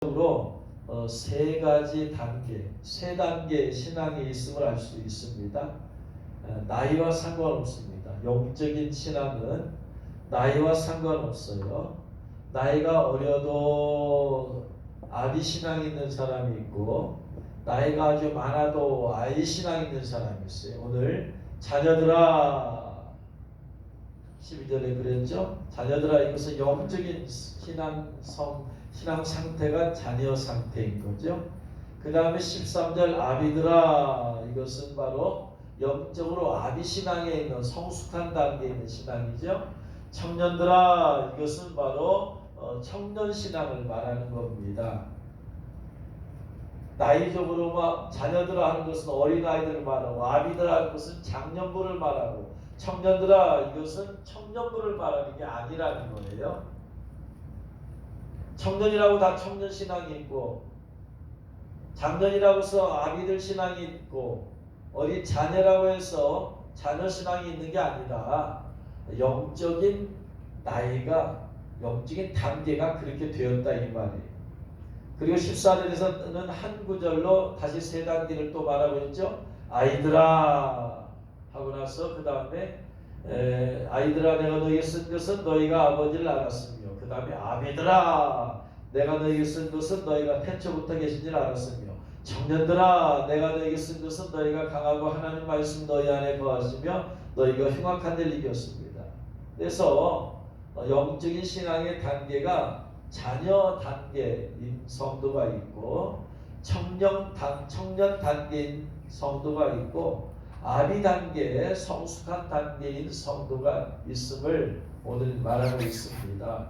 으로 세 가지 단계, 세 단계의 신앙이 있음을 알 수 있습니다. 나이와 상관없습니다. 영적인 신앙은 나이와 상관없어요. 나이가 어려도 아비 신앙이 있는 사람이 있고 나이가 아주 많아도 아이 신앙이 있는 사람이 있어요. 오늘 자녀들아 12절에 그랬죠. 자녀들아, 이것은 영적인 신앙 상태가 자녀 상태인 거죠. 그 다음에 13절 아비들아, 이것은 바로 영적으로 아비 신앙에 있는 성숙한 단계에 있는 신앙이죠. 청년들아, 이것은 바로 청년 신앙을 말하는 겁니다. 나이적으로 자녀들아 하는 것은 어린아이들을 말하고, 아비들아 하는 것은 장년부를 말하고, 청년들아 이것은 청년부를 말하는 게 아니라는 거예요. 청년이라고 다 청년 신앙이 있고, 장년이라고 해서 아비들 신앙이 있고, 어린 자녀라고 해서 자녀 신앙이 있는 게 아니라 영적인 나이가, 영적인 단계가 그렇게 되었다 이 말이에요. 그리고 14절에서는 한 구절로 다시 세 단계를 또 말하고 있죠. 아이들아 하고 나서 그 다음에 아이들아 내가 너희에게 쓴 것은 너희가 아버지를 알았으며, 그 다음에 아비들아 내가 너희에게 쓴 것은 너희가 태초부터 계신 줄 알았으며, 청년들아 내가 너희에게 쓴 것은 너희가 강하고 하나님 말씀 너희 안에 거하시며 너희가 흉악한 데를 이겼습니다. 그래서 영적인 신앙의 단계가 자녀 단계인 성도가 있고, 청년 단계인 성도가 있고, 아비 단계, 성숙한 단계인 성도가 있음을 오늘 말하고 있습니다.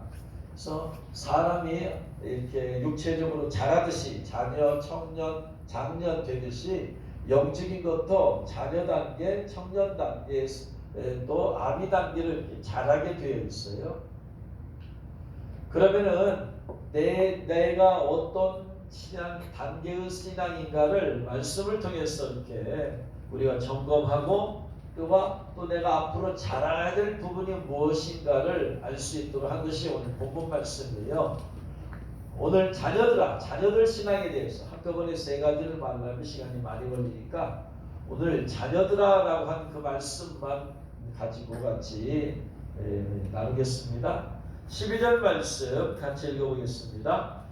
그래서 사람이 이렇게 육체적으로 자라듯이 자녀, 청년, 장년 되듯이 영적인 것도 자녀 단계, 청년 단계, 또 아비 단계를 자라게 되어 있어요. 그러면은 내가 어떤 신앙 단계의 신앙인가를 말씀을 통해서 이렇게 우리가 점검하고, 또 내가 앞으로 자라야 될 부분이 무엇인가를 알 수 있도록 한 것이 오늘 본문 말씀이에요. 오늘 자녀들 신앙에 대해서 한꺼번에 세 가지를 말하면 시간이 많이 걸리니까 오늘 자녀들아라고 한 그 말씀만 가지고 같이 나누겠습니다. 12절 말씀 같이 읽어보겠습니다.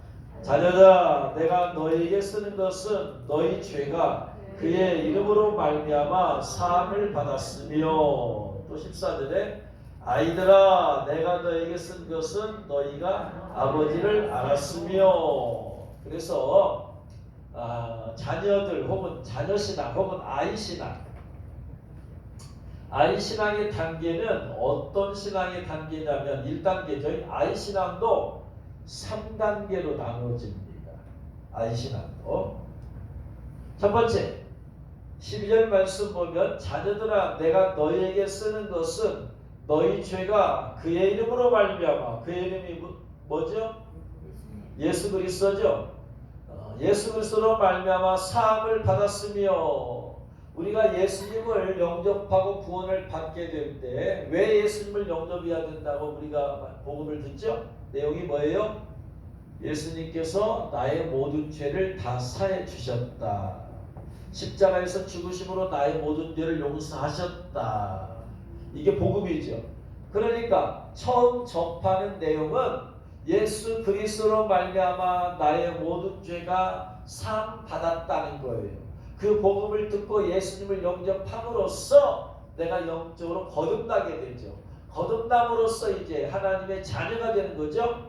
자녀들아 내가 너희에게 쓰는 것은 너희 죄가 그의 이름으로 말미암아 사함을 받았으며, 또 14절에 아이들아 내가 너희에게 쓴 것은 너희가 아버지를 알았으며. 그래서 자녀들 혹은 자녀신앙 혹은 아이신앙, 아이신앙의 단계는 어떤 신앙의 단계냐면 1단계죠. 아이신앙도 3단계로 나누어집니다. 아이신앙도 첫 번째 12절 말씀 보면 자녀들아 내가 너희에게 쓰는 것은 너희 죄가 그의 이름으로 말미암아, 그의 이름이 뭐죠? 예수 그리스도죠. 예수 그리스도로 말미암아 사함을 받았으며, 우리가 예수님을 영접하고 구원을 받게 될 때 왜 예수님을 영접해야 된다고 우리가 복음을 듣죠? 내용이 뭐예요? 예수님께서 나의 모든 죄를 다 사해 주셨다. 십자가에서 죽으심으로 나의 모든 죄를 용서하셨다. 이게 복음이죠. 그러니까 처음 접하는 내용은 예수 그리스도로 말미암아 나의 모든 죄가 사함 받았다는 거예요. 그 복음을 듣고 예수님을 영접함으로써 내가 영적으로 거듭나게 되죠. 거듭남으로써 이제 하나님의 자녀가 되는 거죠.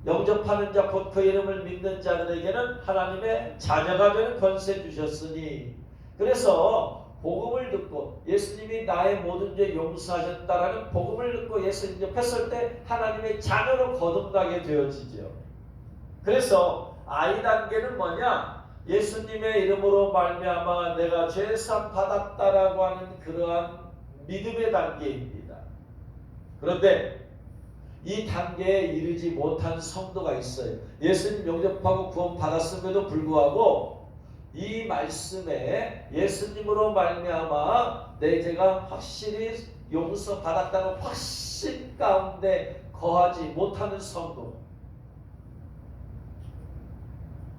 영접하는 자 곧 그 이름을 믿는 자들에게는 하나님의 자녀가 되는 권세 주셨으니, 그래서 복음을 듣고 예수님이 나의 모든 죄 용서하셨다라는 복음을 듣고 예수님 접했을 때 하나님의 자녀로 거듭나게 되어지죠. 그래서 아이 단계는 뭐냐? 예수님의 이름으로 말미암아 내가 죄사함 받았다라고 하는 그러한 믿음의 단계입니다. 그런데 이 단계에 이르지 못한 성도가 있어요. 예수님 영접하고 구원 받았음에도 불구하고 이 말씀에 예수님으로 말미암아 내 죄가 확실히 용서받았다는 확신 가운데 거하지 못하는 성도,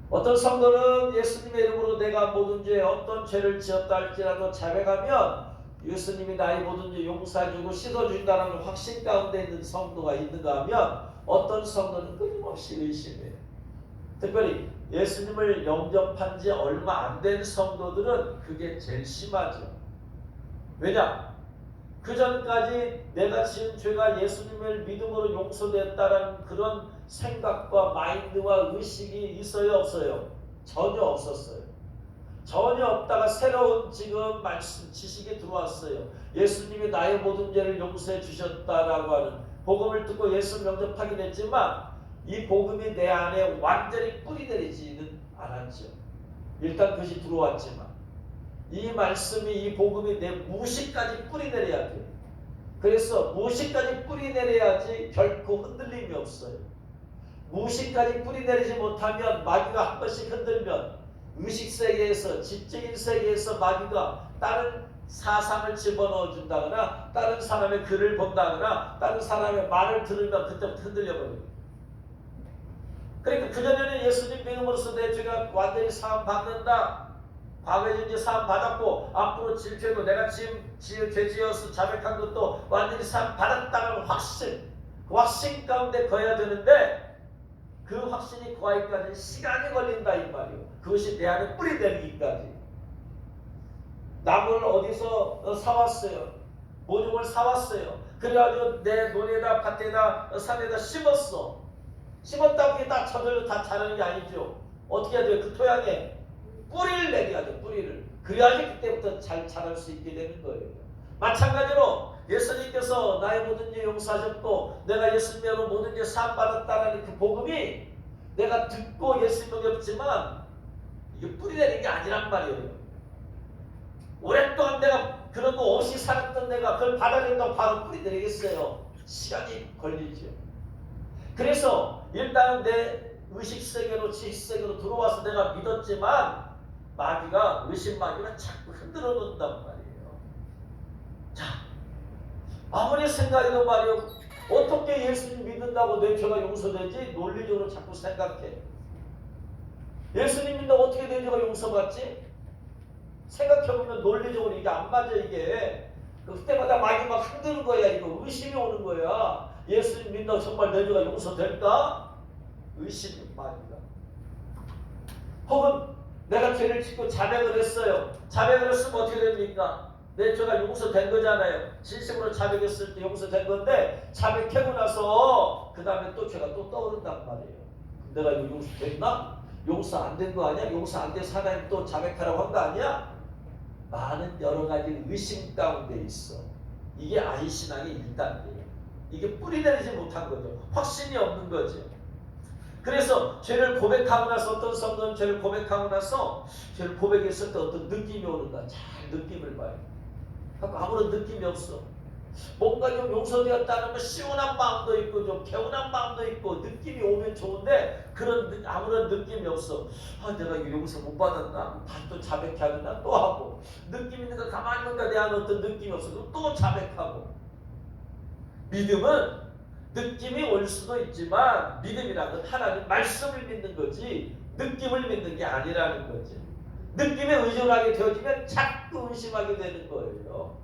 어떤 성도는 예수님의 이름으로 내가 모든 죄 어떤 죄를 지었다 할지라도 자백하면 예수님이 나의 모든 죄 용서해주고 씻어준다는 확신 가운데 있는 성도가 있는가 하면 어떤 성도는 끊임없이 의심해요. 특별히 예수님을 영접한 지 얼마 안 된 성도들은 그게 제일 심하죠. 왜냐? 그 전까지 내가 지은 죄가 예수님을 믿음으로 용서됐다라는 그런 생각과 마인드와 의식이 있어요, 없어요? 전혀 없었어요. 전혀 없다가 새로운 지금 말씀 지식이 들어왔어요. 예수님이 나의 모든 죄를 용서해 주셨다라고 하는 복음을 듣고 예수 영접하게 됐지만 이 복음이 내 안에 완전히 뿌리내리지는 않았죠. 일단 그것이 들어왔지만 이 말씀이 이 복음이 내 무식까지 뿌리내려야 돼요. 그래서 무식까지 뿌리내려야지 결코 흔들림이 없어요. 무식까지 뿌리내리지 못하면 마귀가 한 번씩 흔들면 의식세계에서 지적인 세계에서 마귀가 다른 사상을 집어넣어 준다거나 다른 사람의 글을 본다거나 다른 사람의 말을 들으면 그때부터 흔들려버려요. 그러니까 그전에는 예수님 믿음으로써 내 죄가 완전히 사함 받는다. 과거에 이제 사함 받았고 앞으로 질 죄도 내가 지금 죄 지어서 자백한 것도 완전히 사함 받았다는 확신, 그 확신 가운데 거해야 되는데 그 확신이 거하기까지 시간이 걸린다 이 말이에요. 그것이 내 안에 뿌리내리기까지. 나무를 어디서 사왔어요. 모종을 사왔어요. 그래가지고 내 논에다 밭에다 산에다 심었어. 심었다고 이게 다 저절로 다 자라는 게 아니죠. 어떻게 해야 돼요? 그 토양에 뿌리를 내려야 돼요. 뿌리를. 그래야지 그때부터 잘 자랄 수 있게 되는 거예요. 마찬가지로 예수님께서 나의 모든 죄 용서하셨고 내가 예수님으로 모든 죄 사함 받았다라는 그 복음이 내가 듣고 예수님을 믿었지만 이게 뿌리내린 게 아니란 말이에요. 오랫동안 내가 그런 거 없이 살았던 내가 그걸 받아낸다고 바로 뿌리내리겠어요. 시간이 걸리죠. 그래서 일단은 내 의식세계로 지식세계로 들어와서 내가 믿었지만 마귀가 의심 마귀가 자꾸 흔들어 놓는단 말이에요. 자, 아무리 생각해도 말이요. 어떻게 예수님 믿는다고 내 죄가 용서되지? 논리적으로 자꾸 생각해. 예수님 믿는다고 어떻게 내 죄가 용서받지? 생각해보면 논리적으로 이게 안 맞아 이게. 그때마다 마귀 막 흔드는 거야. 이거 의심이 오는 거야. 예수님 믿는다고 정말 내 죄가 용서될까? 의심이 마귀가. 혹은 내가 죄를 짓고 자백을 했어요. 자백을 했으면 어떻게 됩니까? 내 죄가 용서된 거잖아요. 진심으로 자백했을 때 용서된 건데 자백하고 나서 그 다음에 또 죄가 또 떠오른단 말이에요. 내가 이거 용서됐나? 용서 안 된 거 아니야? 용서 안 돼서 하나님 또 자백하라고 한 거 아니야? 많은 여러 가지 의심 가운데 있어. 이게 아이신앙의 1단계예요. 이게 뿌리내리지 못한 거죠. 확신이 없는 거죠. 그래서 죄를 고백하고 나서 어떤 성도는 죄를 고백하고 나서 죄를 고백했을 때 어떤 느낌이 오는가 잘 느낌을 봐요. 아무런 느낌이 없어. 뭔가 좀 용서되었다는 시원한 마음도 있고 좀 개운한 마음도 있고 느낌이 오면 좋은데 그런 아무런 느낌이 없어. 내가 이거 용서 못 받았나? 또 자백하구나 또 하고 느낌 있는 거 가만히 보니까 내 안에 어떤 느낌이 없어. 그럼 또 자백하고. 믿음은 느낌이 올 수도 있지만 믿음이라는 건 하나님 말씀을 믿는 거지 느낌을 믿는 게 아니라는 거지. 느낌에 의존하게 되어지면 자꾸 의심하게 되는 거예요.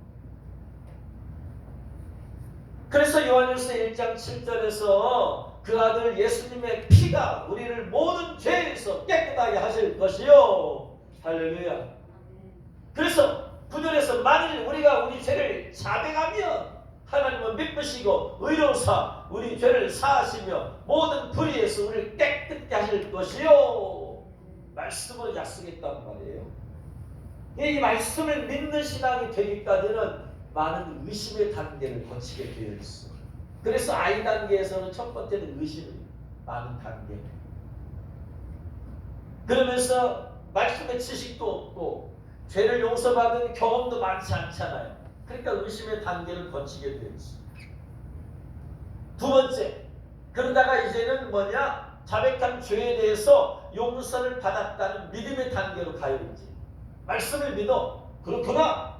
그래서 요한일서 1장 7절에서 그 아들 예수님의 피가 우리를 모든 죄에서 깨끗하게 하실 것이요. 할렐루야. 그래서 9절에서 만일 우리가 우리 죄를 자백하면 하나님은 미쁘시고 의로우사 우리 죄를 사하시며 모든 불의에서 우리를 깨끗게 하실 것이요. 말씀으로 약속했단 말이에요. 이 말씀을 믿는 신앙이 되기까지는 많은 의심의 단계를 거치게 되어 있어. 그래서 I 단계에서는 첫 번째는 의심이 많은 단계. 그러면서 말씀의 지식도 없고 죄를 용서받은 경험도 많지 않잖아요. 그러니까 의심의 단계를 거치게 되어 있어. 두 번째, 그러다가 이제는 뭐냐? 자백한 죄에 대해서 용서를 받았다는 믿음의 단계로 가야 되지. 말씀을 믿어. 그렇구나.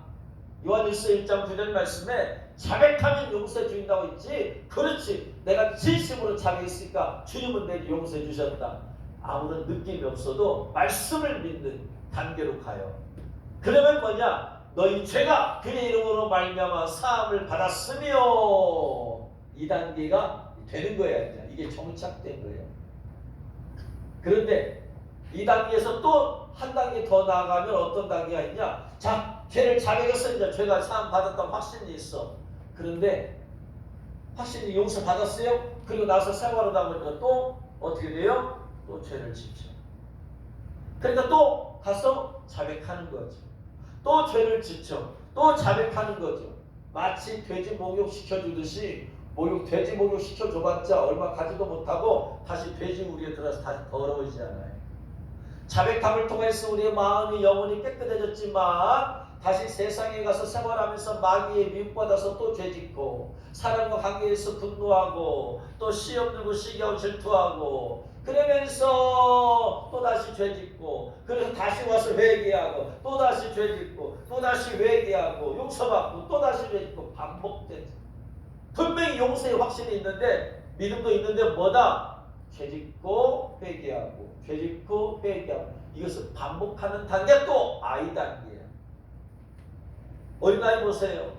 요한일서 1장 9절 말씀에 자백하면 용서해 주신다고 했지. 그렇지. 내가 진심으로 자백했으니까 주님은 내게 용서해 주셨다. 아무런 느낌이 없어도 말씀을 믿는 단계로 가요. 그러면 뭐냐? 너희 죄가 그의 이름으로 말미암아 사함을 받았으며 이 단계가 되는 거야. 이게 정착된 거예요. 그런데 이 단계에서 또 한 단계 더 나아가면 어떤 단계가 있냐? 자, 죄를 자백했어. 이제 죄가 사함 받았다는 확신이 있어. 그런데 확신이 용서 받았어요? 그리고 나서 생활하다 보니까 또 어떻게 돼요? 또 죄를 짓죠. 그러니까 또 가서 자백하는 거죠. 또 죄를 짓죠. 또 자백하는 거죠. 마치 돼지 목욕 시켜주듯이 돼지 목욕 시켜줘봤자 얼마 가지도 못하고 다시 돼지 우리에 들어서 다시 더러워지잖아요. 자백함을 통해서 우리의 마음이 영혼이 깨끗해졌지만 다시 세상에 가서 생활하면서 마귀에 미혹받아서 또 죄짓고 사람과 관계에서 분노하고 또 시험 들고 시기하고 질투하고 그러면서 또다시 죄짓고 그래서 다시 와서 회개하고 또다시 죄짓고 또다시 회개하고 용서받고 또다시 죄짓고 반복되죠. 분명히 용서의 확신이 있는데 믿음도 있는데 뭐다? 죄짓고 회개하고 죄짓고 회개하고 이것을 반복하는 단계 또 아이 단계예요. 어린아이 보세요.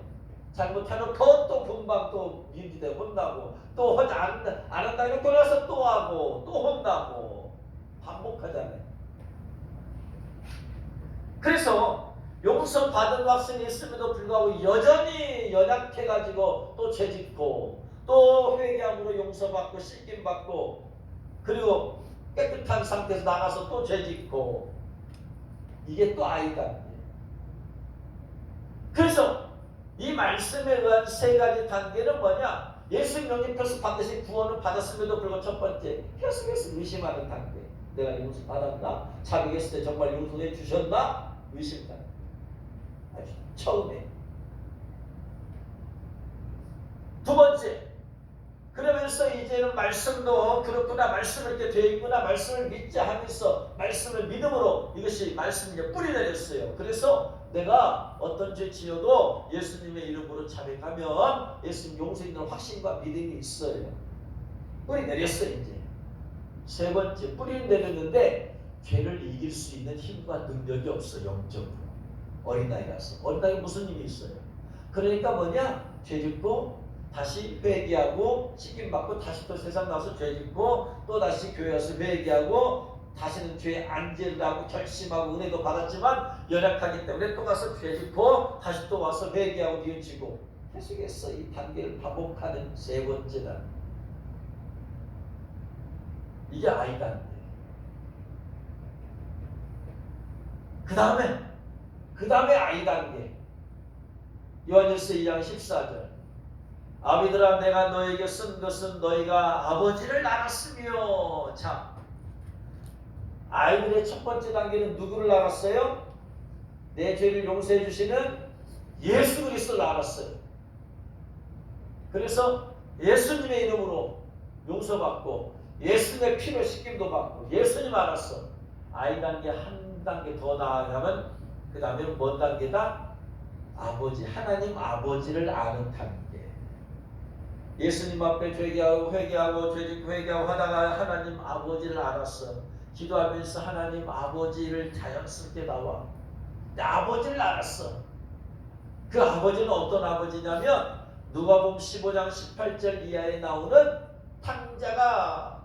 잘못하면 또 금방 또 민지대 혼나고 또 안 한다 이렇게 나서 또 하고 또 혼나고 반복하잖아요. 그래서 용서받은 확신이 있음에도 불구하고 여전히 연약해가지고 또 죄짓고 또 회개함으로 용서받고 씻김받고 그리고 깨끗한 상태에서 나가서 또 죄짓고 이게 또 아이다. 그래서 이 말씀에 의한 세 가지 단계는 뭐냐? 예수 영접해서 반드시 구원을 받았음에도 불구하고 첫 번째 계속해서 의심하는 단계. 내가 용서 받았나? 자백했을 때 정말 용서해 주셨나? 의심 단계. 아주 처음에. 두 번째, 그러면서 이제는 말씀도 그렇구나, 말씀을 이렇게 되어 있구나, 말씀을 믿자 하면서 말씀을 믿음으로 이것이 말씀이 뿌리 내렸어요. 그래서 내가 어떤 죄 지어도 예수님의 이름으로 자백하면 예수님 용서해 주는 확신과 믿음이 있어요. 뿌리 내렸어요. 이제 세 번째, 뿌리를 내렸는데 죄를 이길 수 있는 힘과 능력이 없어. 영적으로. 어린아이라서. 어린아이가 무슨 힘이 있어요? 그러니까 뭐냐? 죄 짓고 다시 회개하고 씻김받고 다시 또 세상 나와서 죄 짓고 또 다시 교회 와서 회개하고 다시는 죄에 안 지으려고 결심하고 은혜도 받았지만 연약하기 때문에 또 가서 죄 짓고 다시 또 와서 회개하고 뉘우치고 계속해서 이 단계를 반복하는 세 번째 단계. 이게 아이 단계. 그 다음에 아이 단계. 요한일서 2장 14절. 아비들아 내가 너에게 쓴 것은 너희가 아버지를 알았으며. 자, 아이들의 첫 번째 단계는 누구를 알았어요? 내 죄를 용서해 주시는 예수 그리스도를 알았어요. 그래서 예수님의 이름으로 용서받고 예수님의 피로 씻김도 받고 예수님 알았어. 아이 단계 한 단계 더 나아가면 그 다음에 뭔 단계다? 아버지, 하나님 아버지를 아는 단계. 예수님 앞에 회개하고 죄짓고 회개하고 하다가 하나님 아버지를 알았어. 기도하면서 하나님 아버지를 자연스럽게 나와. 내 아버지를 알았어. 그 아버지는 어떤 아버지냐면 누가복음 15장 18절 이하에 나오는 탕자가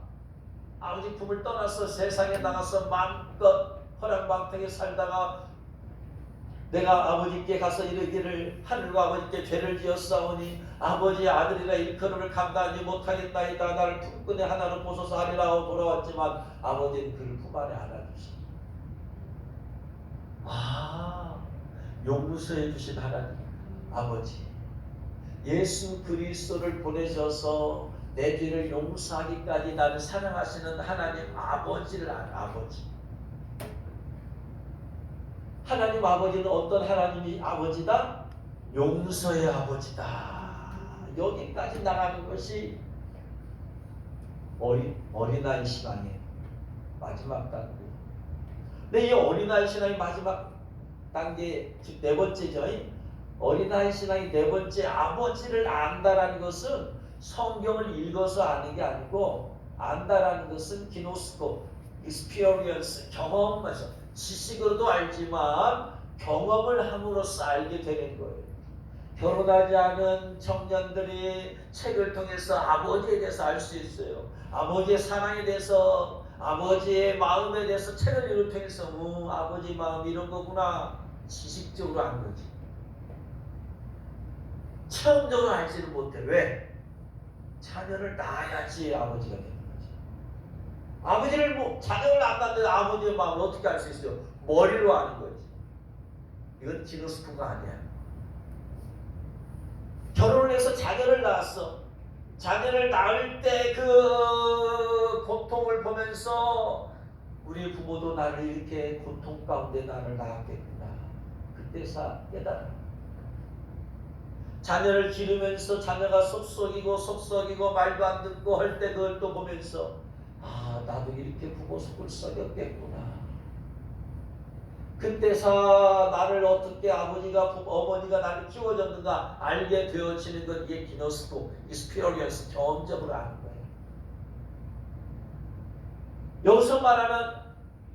아버지 품을 떠나서 세상에 나가서 마음껏 허랑방탕에 살다가 내가 아버지께 가서 이르기를 하늘과 아버지께 죄를 지었사오니 아버지의 아들이라 일컬음을 감당하지 못하겠나이다. 나를 품꾼의 하나로 보소서 하리라 하고 돌아왔지만 아버지는 그를 품 안에 안아주시니 용서해 주신 하나님 아버지 예수 그리스도를 보내셔서 내 죄를 용서하기까지 나를 사랑하시는 하나님 아버지를 알아. 아버지. 하나님 아버지는 어떤 하나님이 아버지다? 용서의 아버지다. 여기까지 나가는 것이 어린아이 신앙의 마지막 단계. 근데 이 어린아이 신앙의 마지막 단계, 즉 네 번째죠. 어린아이 신앙의 네 번째 아버지를 안다라는 것은 성경을 읽어서 아는 게 아니고 안다라는 것은 기노스코 experience, 경험에서 지식으로도 알지만 경험을 함으로써 알게 되는 거예요. 결혼하지 않은 청년들이 책을 통해서 아버지에 대해서 알 수 있어요. 아버지의 사랑에 대해서, 아버지의 마음에 대해서 책을 통해서 아버지 마음 이런 거구나 지식적으로 아는 거지. 체험적으로 알지는 못해. 왜? 자녀를 낳아야지 아버지가 되는 거지. 아버지를 자녀를 안 낳는데 아버지의 마음을 어떻게 알 수 있어요? 머리로 아는 거지. 이건 기노스코가 아니야. 결혼을 해서 자녀를 낳았어. 자녀를 낳을 때 그 고통을 보면서 우리 부모도 나를 이렇게 고통 가운데 나를 낳았겠구나. 그때 깨달아. 자녀를 기르면서 자녀가 속썩이고 말도 안 듣고 할 때 그걸 또 보면서 나도 이렇게 부모 속을 썩였겠구나. 그때서 나를 어떻게 어머니가 나를 키워줬는가 알게 되어지는 건 이게 기노스코, 익스피리언스, 경험적으로 아는 거예요. 여기서 말하는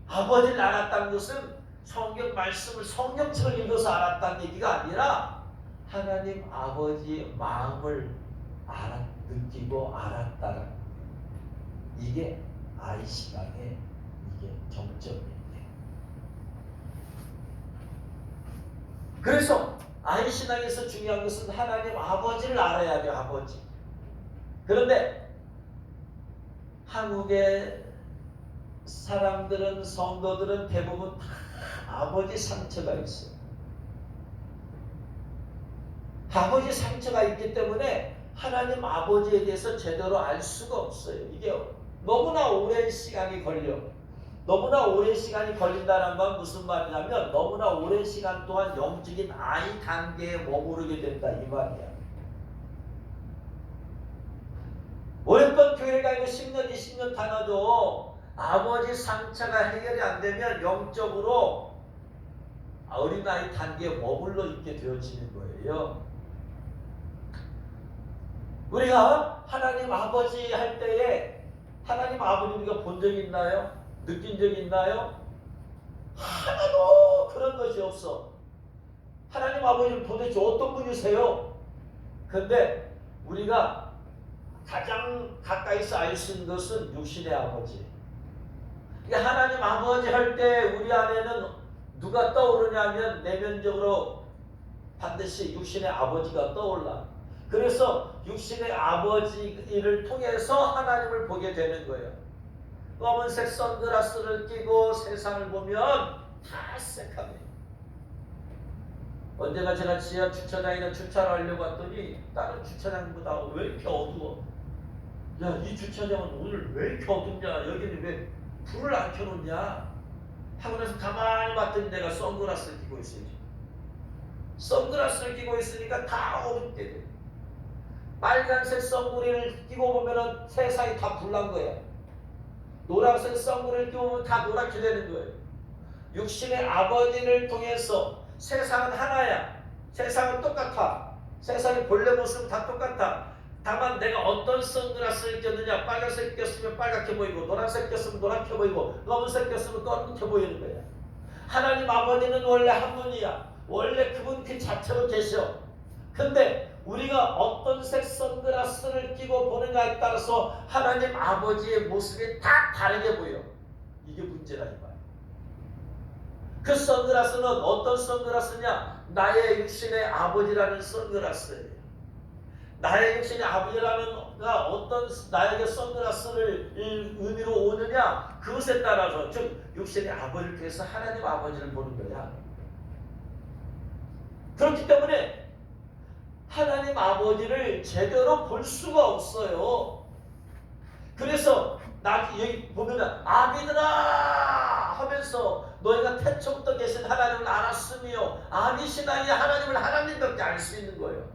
아버지를 알았다는 것은 성경 말씀을 성경처럼 읽어서 알았다는 얘기가 아니라 하나님 아버지의 마음을 느끼고 알았다는 거예요. 이게 아이신앙의 이게 정점이에요. 그래서 아이신앙에서 중요한 것은 하나님 아버지를 알아야 돼요. 아버지. 그런데 한국의 사람들은, 성도들은 대부분 다 아버지 상처가 있어요. 아버지 상처가 있기 때문에 하나님 아버지에 대해서 제대로 알 수가 없어요. 이게 너무나 오랜 시간이 걸려. 너무나 오랜 시간이 걸린다는 건 무슨 말이냐면 너무나 오랜 시간 동안 영적인 아이 단계에 머무르게 된다 이 말이야. 오랫동안 교회를 다니고 10년, 20년 다녀도 아버지 상처가 해결이 안 되면 영적으로 어린아이 단계에 머물러 있게 되어지는 거예요. 우리가 하나님 아버지 할 때에 하나님 아버지 우리가 본 적이 있나요? 느낀 적이 있나요? 하나도 그런 것이 없어. 하나님 아버지는 도대체 어떤 분이세요? 근데 우리가 가장 가까이서 알 수 있는 것은 육신의 아버지. 하나님 아버지 할 때 우리 안에는 누가 떠오르냐면 내면적으로 반드시 육신의 아버지가 떠올라. 그래서 육신의 아버지를 통해서 하나님을 보게 되는 거예요. 검은색 선글라스를 끼고 세상을 보면 다 새카매요. 언제가 제가 지하 주차장에 주차를 하려고 왔더니 다른 주차장보다 왜 이렇게 어두워? 야, 이 주차장은 오늘 왜 이렇게 어둡냐? 여기는 왜 불을 안 켜놓냐? 하고 나서 가만히 봤더니 내가 선글라스를 끼고 있어요. 선글라스를 끼고 있으니까 다 어둡게 돼. 빨간색 선글라스를 끼고 보면은 세상이 다 불난 거야. 노란색 선글을 끼우면 다 노랗게 되는 거예요. 육신의 아버지를 통해서 세상은 하나야. 세상은 똑같아. 세상의 본래 모습은 다 똑같아. 다만 내가 어떤 선글라스를 꼈느냐. 빨간색 꼈으면 빨갛게 보이고 노란색 꼈으면 노랗게 보이고 검은색 꼈으면 검게 보이는 거야. 하나님 아버지는 원래 한 분이야. 원래 그분 그 자체로 계셔. 근데 우리가 어떤 색 선글라스를 끼고 보느냐에 따라서 하나님 아버지의 모습이 다 다르게 보여. 이게 문제라 이 말이야. 그 선글라스는 어떤 선글라스냐? 나의 육신의 아버지라는 선글라스예요. 나의 육신의 아버지라는 가 어떤 나에게 선글라스를 의미로 오느냐? 그것에 따라서 즉 육신의 아버지를 통해서 하나님 아버지를 보는 거야. 그렇기 때문에 하나님 아버지를 제대로 볼 수가 없어요. 그래서 여기 보면 아비들아 하면서 너희가 태초부터 계신 하나님을 알았으며 아비시나니 하나님을 하나님밖에 알 수 있는 거예요.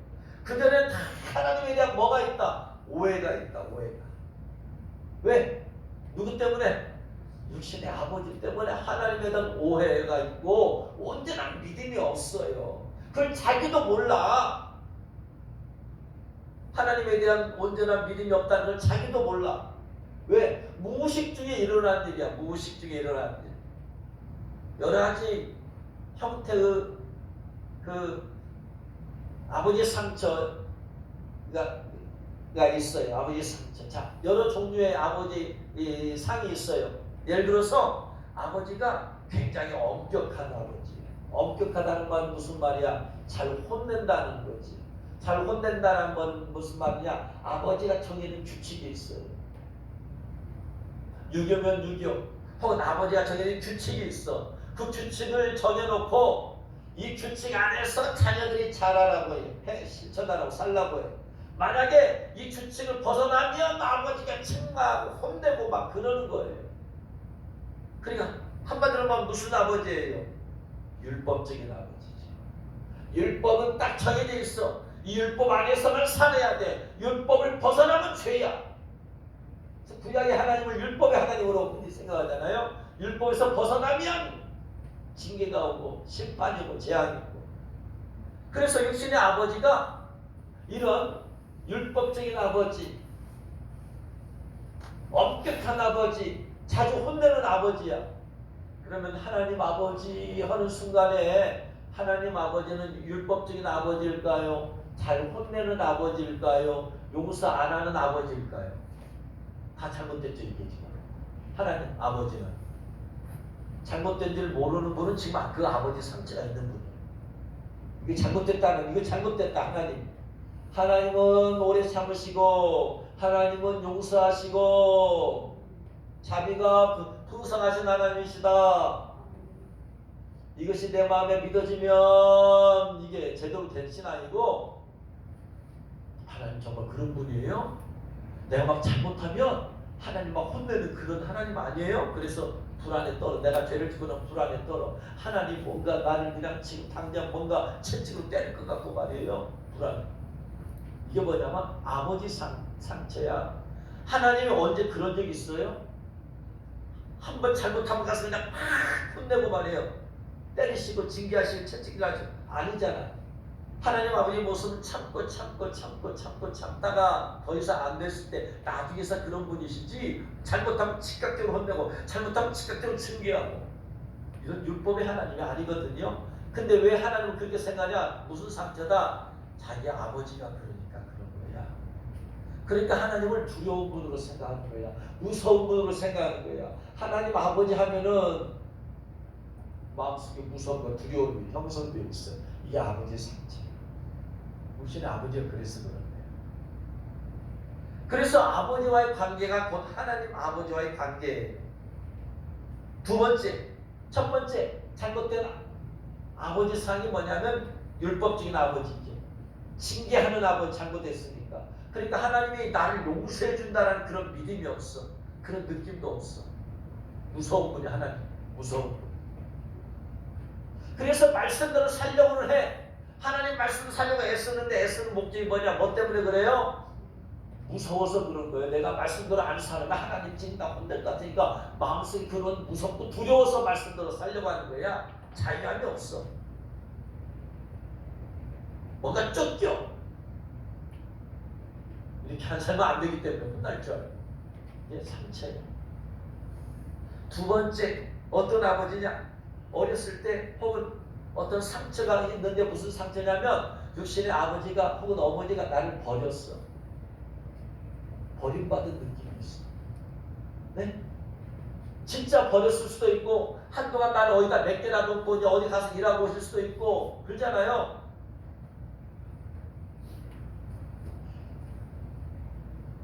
그들은 다 하나님에 대한 뭐가 있다? 오해가 있다. 오해가. 왜? 누구 때문에? 육신의 아버지 때문에 하나님에 대한 오해가 있고 온전한 믿음이 없어요. 그걸 자기도 몰라. 하나님에 대한 온전한 믿음이 없다는 걸 자기도 몰라. 왜? 무의식 중에 일어난 일이야. 무의식 중에 일어난 일. 여러 가지 형태의 그 아버지의 상처가 있어요. 아버지의 상처. 자, 여러 종류의 아버지 상이 있어요. 예를 들어서 아버지가 굉장히 엄격한 아버지. 엄격하다는 건 무슨 말이야? 잘 혼낸다는 거지. 잘 혼낸다는 건 무슨 말이냐? 아버지가 정해진 규칙이 있어요. 유교면 유교, 혹은 아버지가 정해진 규칙이 있어. 그 규칙을 정해놓고 이 규칙 안에서 자녀들이 자라라고 해, 실천하라고 살라고 해. 만약에 이 규칙을 벗어나면 아버지가 책망하고 혼내고 막 그러는 거예요. 그러니까 한마디로 말하면 무슨 아버지예요? 율법적인 아버지지. 율법은 딱 정해져 있어. 이 율법 안에서만 살아야 돼. 율법을 벗어나면 죄야. 구약의 하나님을 율법의 하나님으로 생각하잖아요. 율법에서 벗어나면 징계가 오고 심판이 오고 재앙이 오고. 그래서 육신의 아버지가 이런 율법적인 아버지, 엄격한 아버지, 자주 혼내는 아버지야. 그러면 하나님 아버지 하는 순간에 하나님 아버지는 율법적인 아버지일까요? 잘 혼내는 아버지일까요? 용서 안 하는 아버지일까요? 다 잘못됐죠, 이게 지금. 하나님 아버지는 잘못된지를 모르는 분은 지금 그 아버지 상처가 있는 분이에요. 이게 잘못됐다는, 이거 잘못됐다. 하나님은 오래 참으시고 하나님은 용서하시고 자비가 풍성하신 하나님이시다. 이것이 내 마음에 믿어지면 이게 제대로 된 신앙이고, 하나님 정말 그런 분이에요? 내가 막 잘못하면 하나님 막 혼내는 그런 하나님 아니에요? 그래서 불안에 떨어. 내가 죄를 지고는 불안에 떨어. 하나님 뭔가 나를 그냥 지금 당장 뭔가 채찍으로 때릴 것 같고 말이에요. 불안. 이게 뭐냐면 아버지 상처야. 하나님이 언제 그런 적 있어요? 한번 잘못하면 가서 그냥 막 혼내고 말이에요. 때리시고 징계하시고 채찍질하시고 아니잖아. 하나님 아버지 모습은 참다가 더 이상 안 됐을 때 나중에서 그런 분이시지, 잘못하면 즉각적으로 혼내고 잘못하면 즉각적으로 징계하고 이런 율법의 하나님이 아니거든요. 근데 왜 하나님은 그렇게 생각하냐? 무슨 상처다? 자기 아버지가 그러니까 그런 거야. 그러니까 하나님을 두려운 분으로 생각하는 거야. 무서운 분으로 생각하는 거야. 하나님 아버지 하면은 마음속에 무서움과 두려움이 형성되어 있어요. 이게 아버지의 상처. 육신의 아버지가 그래서 그런 거예요. 그래서 아버지와의 관계가 곧 하나님 아버지와의 관계예요. 두 번째, 첫 번째 잘못된 아버지 상이 뭐냐면 율법적인 아버지죠. 징계하는 아버지, 잘못했으니까. 그러니까 하나님이 나를 용서해 준다는 그런 믿음이 없어. 그런 느낌도 없어. 무서운 분이 하나님, 무서운 분. 그래서 말씀대로 살려고는 해. 하나님 말씀을 살려고 애쓰는데 애쓰는 목적이 뭐냐? 뭐 때문에 그래요? 무서워서 그런 거예요. 내가 말씀대로 안 살면 하나님 진다 혼낼 것 같으니까 마음속에 그런 무섭고 두려워서 말씀대로 살려고 하는 거야. 자유함이 없어. 뭔가 쫓겨. 이렇게 안 살면 안 되기 때문에 혼날 줄 알아요. 이게 상처예요. 두 번째, 어떤 아버지냐? 어렸을 때 혹은 어떤 상처가 있는데, 무슨 상처냐면 육신의 아버지가 혹은 어머니가 나를 버렸어. 버림받은 느낌이 있어. 네? 진짜 버렸을 수도 있고, 한동안 나를 어디다 몇 개나 놓고 어디 가서 일하고 오실 수도 있고 그러잖아요.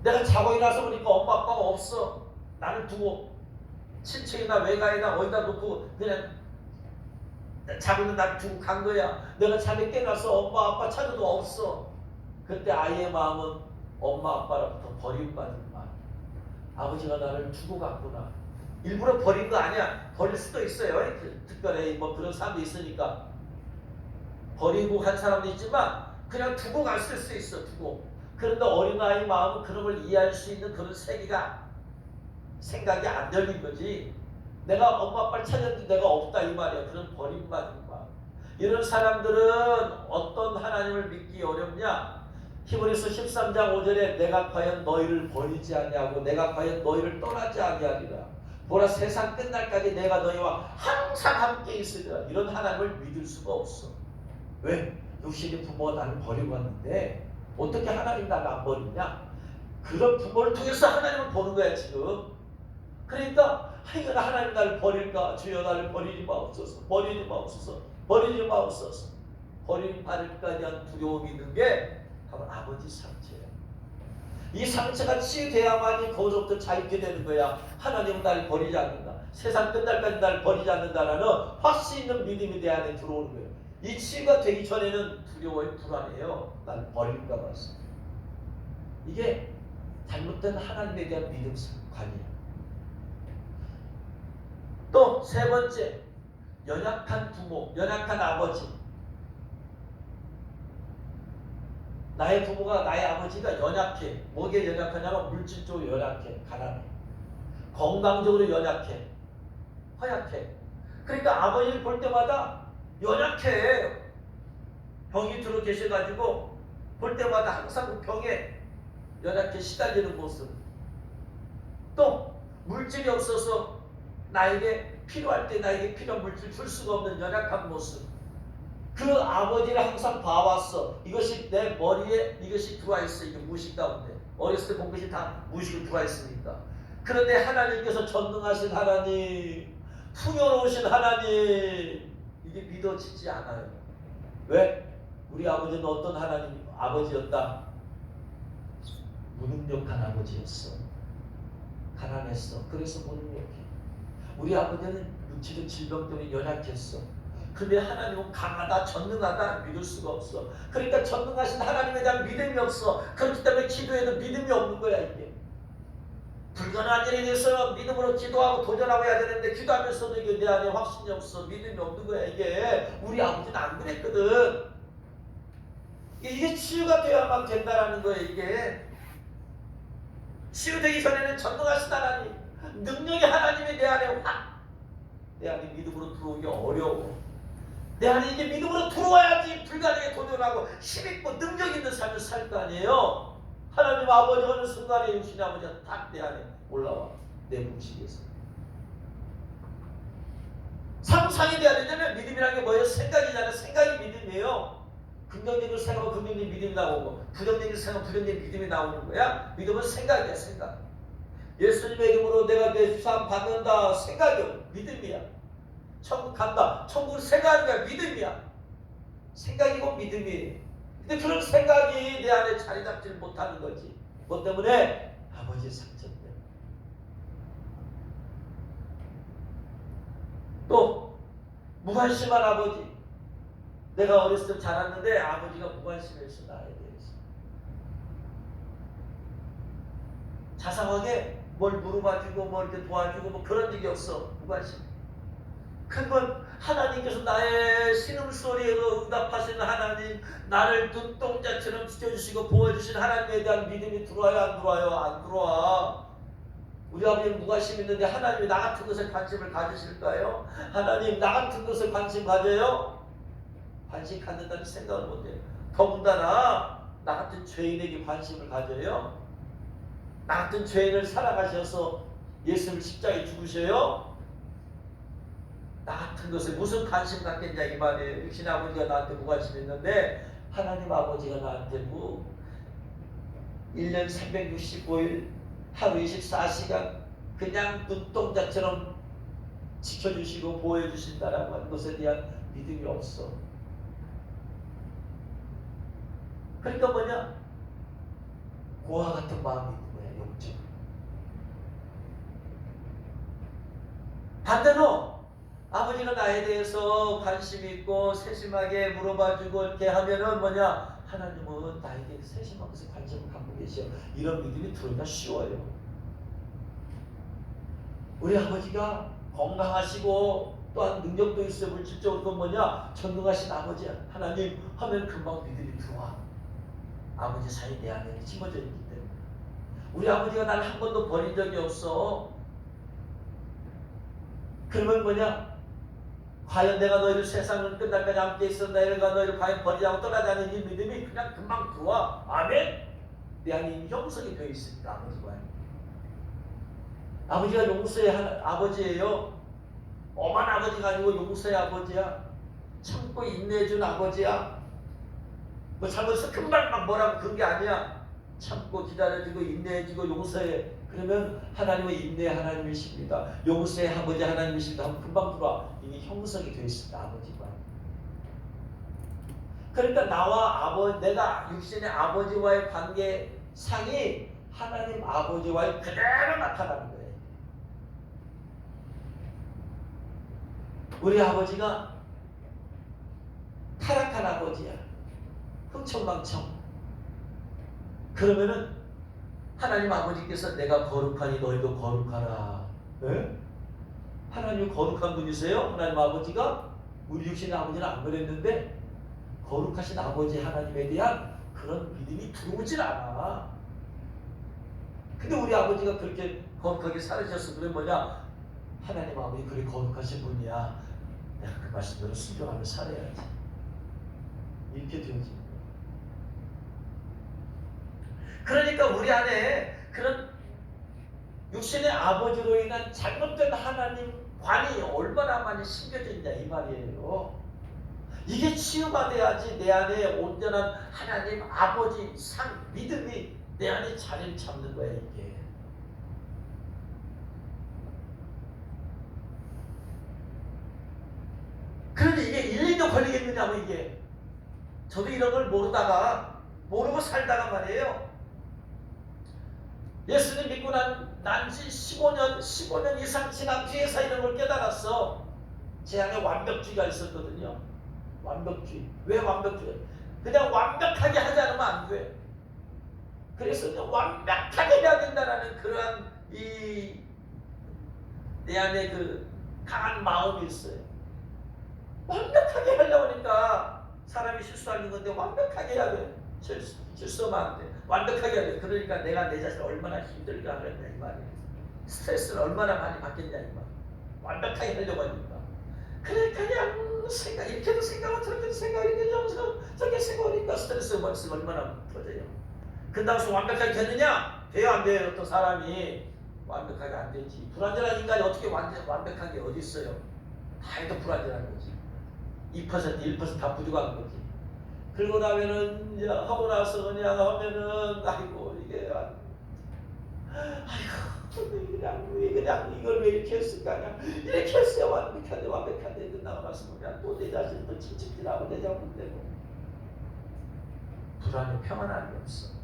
내가 자고 일어나서 보니까 엄마 아빠가 없어. 나를 두고 친척이나 외가이나 어디다 놓고 그냥 자고 있는 날 두고 간 거야. 내가 잠에 깨나서 엄마 아빠 찾아도 없어. 그때 아이의 마음은 엄마 아빠로부터 버림받은 마음. 아버지가 나를 두고 갔구나. 일부러 버린 거 아니야. 버릴 수도 있어요. 특별히 뭐 그런 사람도 있으니까. 버리고 간 사람도 있지만 그냥 두고 갈 수 있어. 두고. 그런데 어린아이 마음은 그런 걸 이해할 수 있는 그런 생각이 안 열린 거지. 내가 엄마 아빠를 찾았는데 내가 없다 이 말이야. 그런 버림받은 마음. 이런 사람들은 어떤 하나님을 믿기 어렵냐? 히브리서 13장 5절에 내가 과연 너희를 버리지 아니하고 내가 과연 너희를 떠나지 아니하리라. 보라 세상 끝날까지 내가 너희와 항상 함께 있으리라. 이런 하나님을 믿을 수가 없어. 왜? 육신의 부모가 나를 버리고 왔는데 어떻게 하나님 나를 안 버리냐? 그런 부모를 통해서 하나님을 보는 거야 지금. 그러니까 이건 하나님 나를 버릴까? 주여 나를 버리지 마옵소서. 버리지 마옵소서. 버리지 마옵소서. 버림받을까 대한 두려움이 있는 게 바로 아버지 상처예요. 이 상처가 치유돼야만이 거기서부터 자유케 되는 거야. 하나님은 나를 버리지 않는다. 세상 끝날까지 나를 버리지 않는다라는 확신 있는 믿음이 내 안에 들어오는 거예요. 이 치유가 되기 전에는 두려워요, 불안해요. 나를 버릴까 봐서. 이게 잘못된 하나님에 대한 믿음 관이에요. 또 세 번째, 연약한 부모, 연약한 아버지. 나의 부모가, 나의 아버지가 연약해. 뭐에 연약하냐면 물질적으로 연약해. 가난해. 건강적으로 연약해. 허약해. 그러니까 아버지를 볼 때마다 연약해. 병이 들어 계셔가지고 볼 때마다 항상 그 병에 연약해 시달리는 모습. 또 물질이 없어서 나에게 필요할 때 나에게 필요한 물질 줄 수가 없는 연약한 모습. 그 아버지를 항상 봐왔어. 이것이 내 머리에 이것이 들어와 있어. 이게 무의식 가운데. 어렸을 때 본 것이 다 무의식으로 들어와 있으니까. 그런데 하나님께서 전능하신 하나님, 풍요로우신 하나님, 이게 믿어지지 않아요. 왜? 우리 아버지는 어떤 하나님 아버지였다? 무능력한 아버지였어. 가난했어. 그래서 무능력해. 우리 아버지는 육체적 질병 때문에 연약했어. 근데 하나님은 강하다, 전능하다 믿을 수가 없어. 그러니까 전능하신 하나님에 대한 믿음이 없어. 그렇기 때문에 기도에도 믿음이 없는 거야 이게. 불가능한 일에 대해서 믿음으로 기도하고 도전하고 해야 되는데 기도하면서도 이게 내 안에 확신이 없어. 믿음이 없는 거야 이게. 우리 아버지는 안 그랬거든. 이게 치유가 되어야만 된다라는 거예요 이게. 치유되기 전에는 전능하신 하나님, 능력의 하나님이 내 안에 내 안에 믿음으로 들어오기 어려워. 내 안에 이게 믿음으로 들어와야지 불가능에 도전하고 힘있고 능력 있는 삶을 살 거 아니에요. 하나님 아버지 어느 순간에 육신의 아버지가 딱 내 안에 올라와. 내 무의식에서. 상상이 돼야 되냐면 믿음이라는 게 뭐예요? 생각이잖아요. 생각이 믿음이에요. 긍정적으로 생각하면 긍정적인 믿음이 나오고 부정적인 생각하면 부정적인 믿음이 나오는 거야. 믿음은 생각이야. 생각. 예수님의 이름으로 내가 내 주사 받는다. 생각이야. 믿음이야. 천국 간다. 천국을 생각하는 거야. 믿음이야. 생각이고 믿음이에요. 근데 그런 생각이 내 안에 자리 잡지를 못하는 거지. 뭐 때문에? 아버지의 상처 때문에. 또 무관심한 아버지. 내가 어렸을 때 자랐는데 아버지가 무관심했어. 나에 대해서. 자상하게 뭘 물어봐주고 뭘 이렇게 도와주고 뭐 그런 적이 없어. 무관심. 그건 하나님께서 나의 신음소리에도 응답하시는 하나님, 나를 눈동자처럼 지켜주시고 보호해주신 하나님에 대한 믿음이 들어와요? 안 들어와요? 안 들어와. 우리 아버지는 무관심 있는데 하나님이 나 같은 것에 관심을 가지실까요? 하나님 나 같은 것에 관심 가져요? 관심 갖는다는 생각을 못해요. 더군다나 나 같은 죄인에게 관심을 가져요? 나 같은 죄인을 사랑하셔서 예수를 십자가에 죽으셔요? 나 같은 것에 무슨 관심 갖겠냐 이 말이에요. 육신의 아버지가 나한테 무관심 있는데 하나님 아버지가 나한테 1년 365일 하루 24시간 그냥 눈동자처럼 지켜주시고 보호해주신다라고 하는 것에 대한 믿음이 없어. 그러니까 뭐냐? 고아 같은 마음이 있는 거야. 영적. 반대로 아버지가 나에 대해서 관심 있고 세심하게 물어봐주고 이렇게 하면은 뭐냐? 하나님은 나에게 세심하면서 관심을 갖고 계셔. 이런 믿음이 들어오기가 쉬워요. 우리 아버지가 건강하시고 또한 능력도 있어요. 물질적으로 또 뭐냐? 전능하신 아버지 하나님 하면 금방 믿음이 들어와. 아버지 사이 내 안에 심어져 있기 때문에. 우리 아버지가 나를 한 번도 버린 적이 없어. 그러면 뭐냐? 과연 내가 너희를 세상을 끝날까지 함께 있어 내가 너희를 과연 버리지 않고 떠나지 않는 이 믿음이 그냥 금방 들어와. 아멘. 내 안에 형성이 되어 있습니다. 아버지가. 아버지가 용서의 아버지예요. 엄한 아버지가 아니고 용서의 아버지야. 참고 인내해준 아버지야. 뭐 잘못해서 금방 막 뭐라고 그런 게 아니야. 참고 기다려주고 인내해주고 용서해. 그러면 하나님은 인내의 하나님이십니다. 용서의 아버지 하나님이십니다. 하면 금방 들어와. 이게 형성이 되어 있습니다. 아버지가. 그러니까 나와 내가 육신의 아버지와의 관계상이 하나님 아버지와의 그대로 나타나는 거예요. 우리 아버지가 타락한 아버지야. 흥청망청. 그러면은 하나님 아버지께서 내가 거룩하니 너희도 거룩하라. 네? 하나님 거룩한 분이세요? 하나님 아버지가? 우리 육신의 아버지는 안 그랬는데 거룩하신 아버지 하나님에 대한 그런 믿음이 들어오질 않아. 근데 우리 아버지가 그렇게 거룩하게 살으셨어. 그래 뭐냐? 하나님 아버지 그렇게 거룩하신 분이야. 내가 그 말씀대로 순종하며 살아야지. 이렇게 되어집니다. 그러니까 우리 안에 그런 육신의 아버지로 인한 잘못된 하나님 관이 얼마나 많이 심겨져 있냐 이 말이에요. 이게 치유가 돼야지 내 안에 온전한 하나님 아버지 상 믿음이 내 안에 자리를 잡는 거야 이게. 그런데 이게 일일도 걸리겠느냐고 이게. 저도 이런 걸 모르고 살다가 말이에요. 예수님 믿고 난지 15년 이상 지난 뒤에서 이런 걸 깨달았어. 제 안에 완벽주의가 있었거든요. 완벽주의. 왜 완벽주의? 그냥 완벽하게 하지 않으면 안 돼. 그래서 그냥 완벽하게 해야 된다라는 그러한 내 안에 그 강한 마음이 있어요. 완벽하게 하려고 하니까 사람이 실수하는 건데 완벽하게 해야 돼. 실수하면 안 돼. 완벽하게 해야 돼. 그러니까 내가 내 자신을 얼마나 힘들게 하겠냐 이 말이에요. 스트레스를 얼마나 많이 받겠냐 이 말. 완벽하게 하려고 하니까. 그러니까 그냥 이렇게도 생각하고 저렇게도 생각하고 저렇게 생각하니까 스트레스가 얼마나 터져요. 그다음에 완벽하게 됐느냐? 돼요 안 돼요? 어떤 사람이 완벽하게 안 되지. 불완전한 인간이 어떻게 완벽한 게 어디 있어요? 다 해도 불완전한 거지. 2%, 1% 다 부족한 거지. 그러고 나면은 이제 하고 나서 그냥 하면은 아이고 이게 그냥 이걸 왜 이렇게 했을까? 그냥 이렇게 했어야 완벽한데 끝나고 나서 그냥 또 내 자신 또 칭칭질하고 내 잘못되고 불안해 평안함이 없어.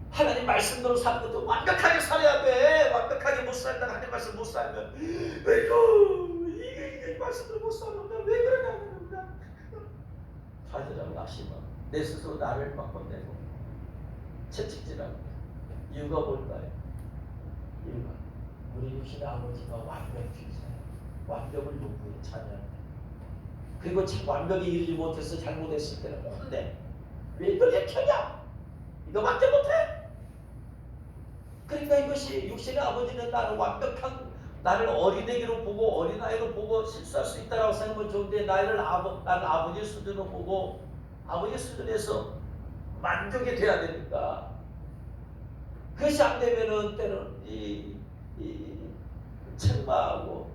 하나님 말씀대로 사는 것도 완벽하게 살아야 돼. 완벽하게 못 살다가 하나님 말씀 못 살면 이게 말씀대로 못 살면 왜 그러냐면 좌절하고 낙심하고 내 스스로 나를 바꿔내고 채찍질하고. 이유가 뭘까요? 이유가 우리 육신의 아버지가 완벽주의자예요. 완벽을 요구해 자녀한테. 그리고 완벽히 이루지 못해서 잘못했을 때는 혼내. 왜 이걸 이렇게 하냐? 이거밖에 못해? 그러니까 이것이 육신의 아버지는 나를 어린애기로 보고 어린아이로 보고 실수할 수 있다고 생각하면 좋은데 나는 아버지 수준으로 보고 아버지 수준에서 만족이 돼야 되니까 그것이 안 되면은 때로는 책망하고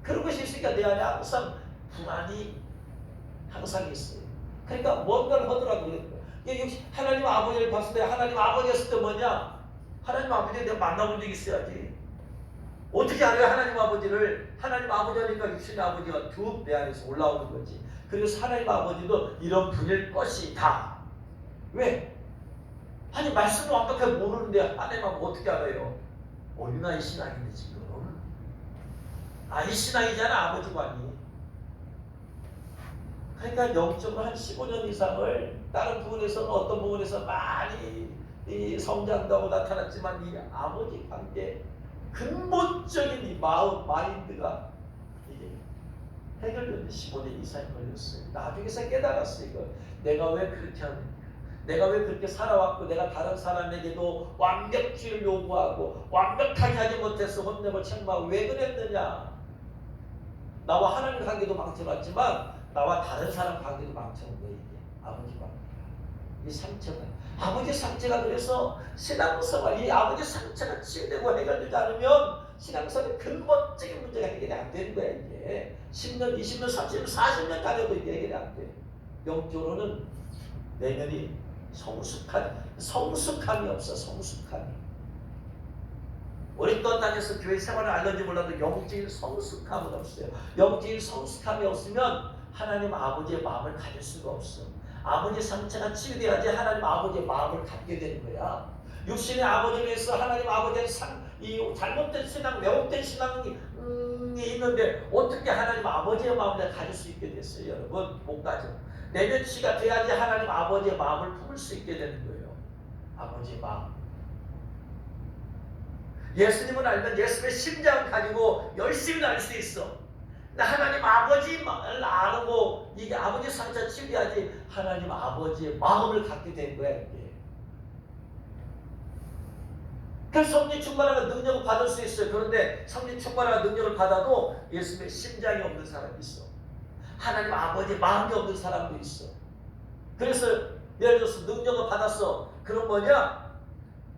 그런 것이 있으니까 내 안에 항상 불안이 항상 있어요. 그러니까 뭔가를 하더라도 하나님 아버지를 봤을 때 하나님 아버지였을 때 뭐냐? 하나님 아버지를 내가 만나본 적이 있어야지. 어떻게 알아요? 하나님 아버지를. 하나님 아버지니까 육신의 아버지가 쭉 내 안에서 올라오는 거지. 그래서 하나님 아버지도 이런 분일 것이다. 왜? 아니 말씀을 완벽하게 모르는데 하나님 아버지 어떻게 알아요? 어린아이 신앙인데 지금. 아이 신앙이잖아 아버지관이. 그러니까 영적으로 한 15년 이상을 다른 부분에서는 어떤 부분에서 많이 성장도 하고 나타났지만 이 아버지 관계 근본적인 이 마인드가 이게 해결되는데 15년 이상이 걸렸어요. 나중에서 깨달았어요. 이거 내가 왜 그렇게 하는가? 내가 왜 그렇게 살아왔고 내가 다른 사람에게도 완벽주의를 요구하고 완벽하게 하지 못해서 혼내고 책망하고 왜 그랬느냐. 나와 하나님 관계도 망쳐놨지만 나와 다른 사람 관계도 망쳐놓은 거예요. 이게 아버지 관계. 이 상처가 아버지 상처가 그래서 신앙생활 이 아버지 상처가 치유되고 해결되지 않으면 신앙생활의 근본적인 문제가 해결이 안 되는 거야. 이게 10년, 20년, 30년, 40년 가려도 이게 해결이 안 돼. 영적으로는 내면이 성숙함이 없어. 성숙함이. 오랫동안 다녀서 교회 생활을 알는지 몰라도 영적인 성숙함은 없어요. 영적인 성숙함이 없으면 하나님 아버지의 마음을 가질 수가 없어. 아버지 상처가 치유돼야지 하나님 아버지의 마음을 갖게 되는 거야. 육신의 아버지에 대해서 하나님 아버지의 이 잘못된 신앙, 왜곡된 신앙이 있는데 어떻게 하나님 아버지의 마음을 가질 수 있게 됐어요? 여러분 못 가져. 내면치가 돼야지 하나님 아버지의 마음을 품을 수 있게 되는 거예요. 아버지의 마음. 예수님을 알면 예수님의 심장을 가지고 열심히 날 수 있어. 하나님 아버지 마음을 알고 이게 아버지 상처 치유해야지 하나님 아버지의 마음을 갖게 된 거야. 이게. 그래서 성령 충만한 능력을 받을 수 있어요. 그런데 성령 충만한 능력을 받아도 예수님의 심장이 없는 사람이 있어. 하나님 아버지의 마음이 없는 사람도 있어. 그래서 예를 들어서 능력을 받았어. 그럼 뭐냐?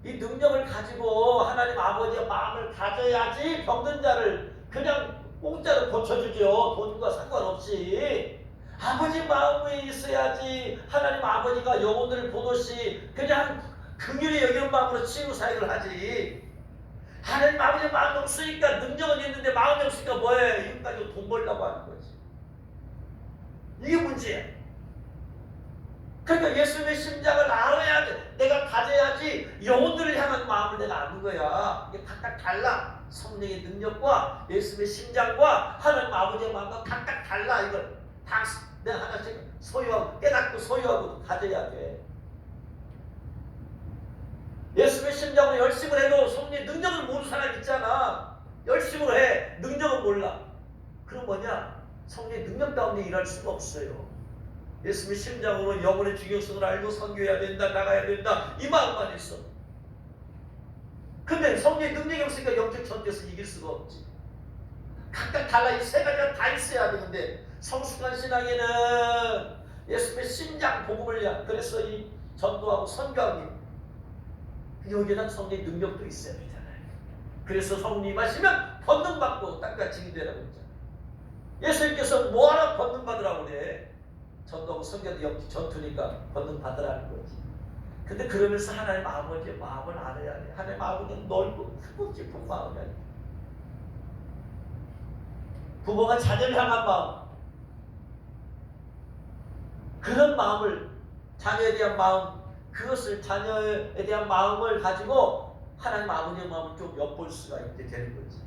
이 능력을 가지고 하나님 아버지의 마음을 가져야지 병든 자를 그냥 공짜로 고쳐주죠. 돈과 상관없이. 아버지 마음이 있어야지 하나님 아버지가 영혼들을 보듯이 그냥 긍휼히 여기는 마음으로 치유 사역을 하지. 하나님 아버지의 마음이 없으니까 능력은 있는데 마음이 없으니까 뭐해? 이거 가지고 돈 벌려고 하는 거지. 이게 문제야. 그러니까 예수님의 심장을 알아야 돼. 내가 가져야지 영혼들을 향한 마음을 내가 아는 거야. 이게 각각 달라. 성령의 능력과 예수님의 심장과 하나님 아버지의 마음과 각각 달라. 이걸 다 내가 하나씩 소유하고 깨닫고 소유하고 가져야 돼. 예수님의 심장으로 열심을 해도 성령의 능력을 모르는 사람 있잖아. 열심으로 해. 능력은 몰라. 그럼 뭐냐? 성령의 능력 가운데 일할 수가 없어요. 예수님의 심장으로 영혼의 중요성을 알고 선교해야 된다, 나가야 된다, 이 마음만 있어. 근데 성령의 능력이 없으니까 영적 전쟁에서 이길 수가 없지. 각각 달라. 이 세 가지가 다 있어야 되는데 성숙한 신앙에는 예수님의 심장 복음을 위한, 그래서 이 전도하고 선교하기 여기에는 성령의 능력도 있어야 되잖아요. 그래서 성령이 마시면 권능받고 땅과 증인되라고 했잖아요. 예수님께서 뭐하러 권능받으라고 그래? 전도하고 선교도 영적 전투니까 권능받으라는 거지. 근데 그러면서 하나님 아버지의 마음을 알아야 돼. 하나님 아버지는 넓고 크고 깊은 마음이야. 부모가 자녀를 향한 마음, 그런 마음을, 자녀에 대한 마음, 그것을 자녀에 대한 마음을 가지고 하나님 아버지의 마음을 좀 엿볼 수가 있게 되는 거지.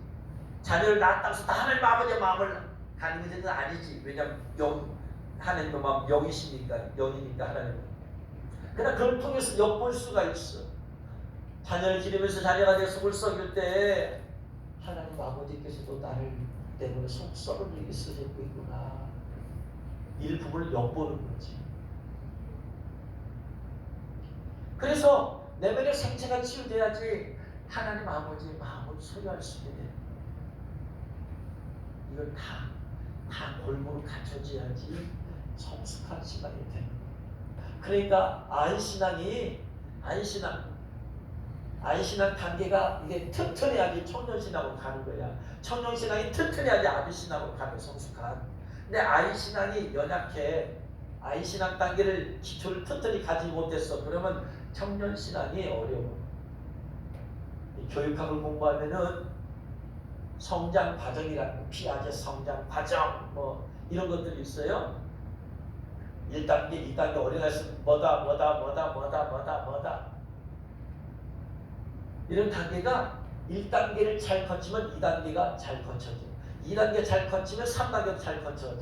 자녀를 낳았다고 해서 다 하나님 아버지의 마음을 가는 것은 아니지. 왜냐하면 하나님의 마음 영이시니까, 영이니까 하나님은. 그러나 그걸 통해서 엿볼 수가 있어. 자녀를 기르면서 자녀가 내 속을 썩일 때 하나님 아버지께서도 나를 때문에 속 썩을 일이 있어지고 있구나. 일부분을 엿보는 거지. 그래서 내면의 상처가 치유돼야지 하나님 아버지의 마음을 소유할 수 있게 돼. 이걸 다 골고루 갖춰져야지 성숙한 신앙이 되는 거예요. 그러니까 안신앙 단계가 이게 튼튼해야지 청년신앙으로 가는 거야. 청년신앙이 튼튼해야지 아비신앙으로 가는 성숙한. 근데 아이신앙이 연약해. 아이신앙 단계를 기초를 튼튼히 가지지 못했어. 그러면 청년신앙이 어려워. 교육학을 공부하면은 성장 과정이라는 피아제 성장 과정 뭐 이런 것들이 있어요. 1단계, 2단계 어린아이에서 뭐다 이런 단계가 1단계를 잘 거치면 2단계가 잘 거쳐져. 2단계 잘 거치면 3단계도 잘 거쳐져.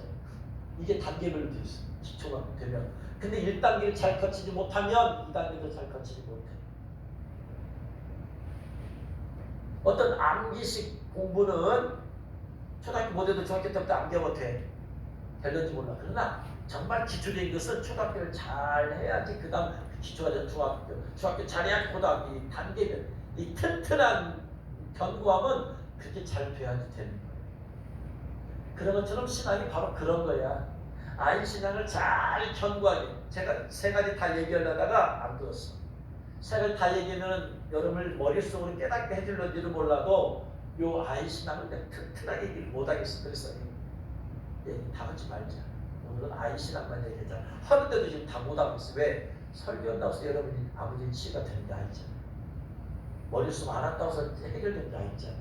이게 단계별로 되어 있어. 기초가 되면. 근데 1단계를 잘 거치지 못하면 2단계도 잘 거치지 못해. 어떤 암기식 공부는 초등학교 못해도 중학교 때부터 암기가 돼. 될는지 몰라. 그러나 정말 기초적인 것은 초등학교를 잘 해야지 그 다음 기초과정, 중학교 잘해야 고등학교 이 단계별 이 튼튼한 견고함은 그렇게 잘 돼야지 되는 거예요. 그런 것처럼 신앙이 바로 그런 거야. 아이 신앙을 잘 견고하게. 제가 세 가지 다 얘기하려다가 안 들었어. 세 가지 다 얘기하면 여러분을 머릿속으로 깨닫게 해줄런지도 몰라도 요 아이 신앙을 내가 튼튼하게 얘기를 못하겠어. 그래서 얘기 다 하지 말자. 오늘은 아이 신앙만 얘기하자. 하는데도 지금 다 못하고 있어. 왜? 설교한다고 해서 여러분이 아버지 치유가 되는 게 아니잖아. 머릿속 안 한다고 해서 해결되는 게 아니잖아.